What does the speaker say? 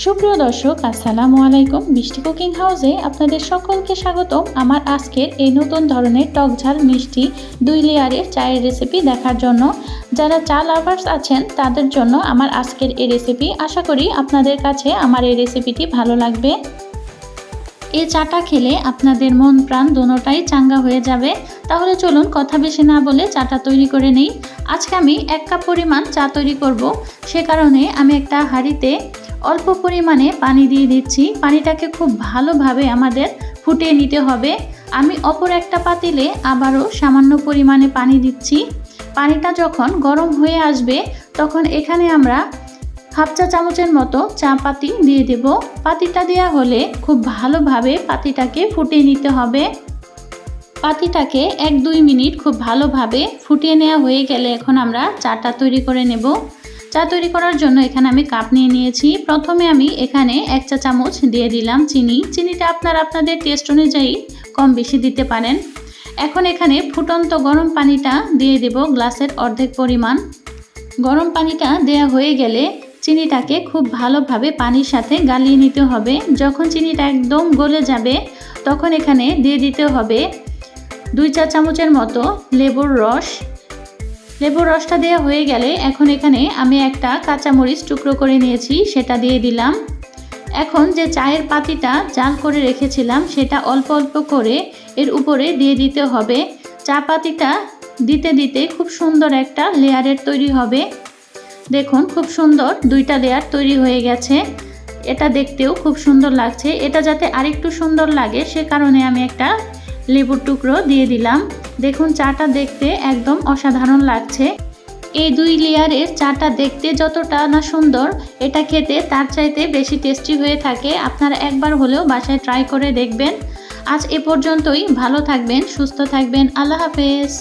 সুপ্রিয় দর্শক, আসসালামু আলাইকুম। বৃষ্টি কুকিং হাউসে আপনাদের সকলকে স্বাগতম। আমার আজকের এই নতুন ধরনের টক ঝাল মিষ্টি 2 লেয়ারের চায়ের রেসিপি দেখার জন্য। যারা চা লাভার্স আছেন তাদের জন্য আমার আজকের এই রেসিপি। আশা করি আপনাদের কাছে আমার এই রেসিপিটি ভালো লাগবে। এই চাটা খেলে আপনাদের মন প্রাণ দুটোটাই চাঙ্গা হয়ে যাবে। তাহলে চলুন কথা বেশি না বলে চাটা তৈরি করে নিই। আজকে আমি 1 কাপ পরিমাণ চা তৈরি করব। সে কারণে আমি একটা হাঁড়িতে অল্প পরিমাণে পানি দিয়ে দিচ্ছি। পানিটাকে খুব ভালোভাবে আমাদের ফুটিয়ে নিতে হবে। আমি অপর একটা পাতিলে আবারও সামান্য পরিমাণে পানি দিচ্ছি। পানিটা যখন গরম হয়ে আসবে তখন এখানে আমরা হাফ চা চামচের মতো চা পাতি দিয়ে দেব। পাতিটা দেওয়া হলে খুব ভালোভাবে পাতিটাকে ফুটিয়ে নিতে হবে। পাতিটাকে 1-2 মিনিট খুব ভালোভাবে ফুটিয়ে নেওয়া হয়ে গেলে এখন আমরা চাটা তৈরি করে নেব। চা তৈরি করার জন্য এখানে আমি কাপ নিয়ে নিয়েছি। প্রথমে আমি এখানে 1 চা চামচ দিয়ে দিলাম চিনি। চিনিটা আপনাদের টেস্ট অনুযায়ী কম বেশি দিতে পারেন। এখন এখানে ফুটন্ত গরম পানিটা দিয়ে দেব গ্লাসের অর্ধেক পরিমাণ। গরম পানিটা দেয়া হয়ে গেলে চিনিটাকে খুব ভালোভাবে পানির সাথে গালিয়ে নিতে হবে। যখন চিনিটা একদম গলে যাবে তখন এখানে দিয়ে দিতে হবে 2 চা চামচের মতো লেবুর রস। লেবুর রসটা দেওয়া হয়ে গেলে এখন এখানে আমি একটা কাঁচামরিচ টুকরো করে নিয়েছি, সেটা দিয়ে দিলাম। এখন যে চায়ের পাতিটা জাল করে রেখেছিলাম সেটা অল্প অল্প করে এর উপরে দিয়ে দিতে হবে। চা পাতিটা দিতে দিতে খুব সুন্দর একটা লেয়ারের তৈরি হবে। দেখুন খুব সুন্দর 2টা লেয়ার তৈরি হয়ে গেছে। এটা দেখতেও খুব সুন্দর লাগছে। এটা যাতে আরেকটু সুন্দর লাগে সে কারণে আমি একটা লেবুর টুকরো দিয়ে দিলাম। দেখুন চাটা দেখতে একদম অসাধারণ লাগছে। এই 2 লেয়ারের চাটা দেখতে যতটা না সুন্দর, এটা খেতে তার চাইতে বেশি টেস্টি হয়ে থাকে। আপনারা একবার হলেও বাসায় ট্রাই করে দেখবেন। আজ এ পর্যন্তই। ভালো থাকবেন, সুস্থ থাকবেন। আল্লাহ হাফেজ।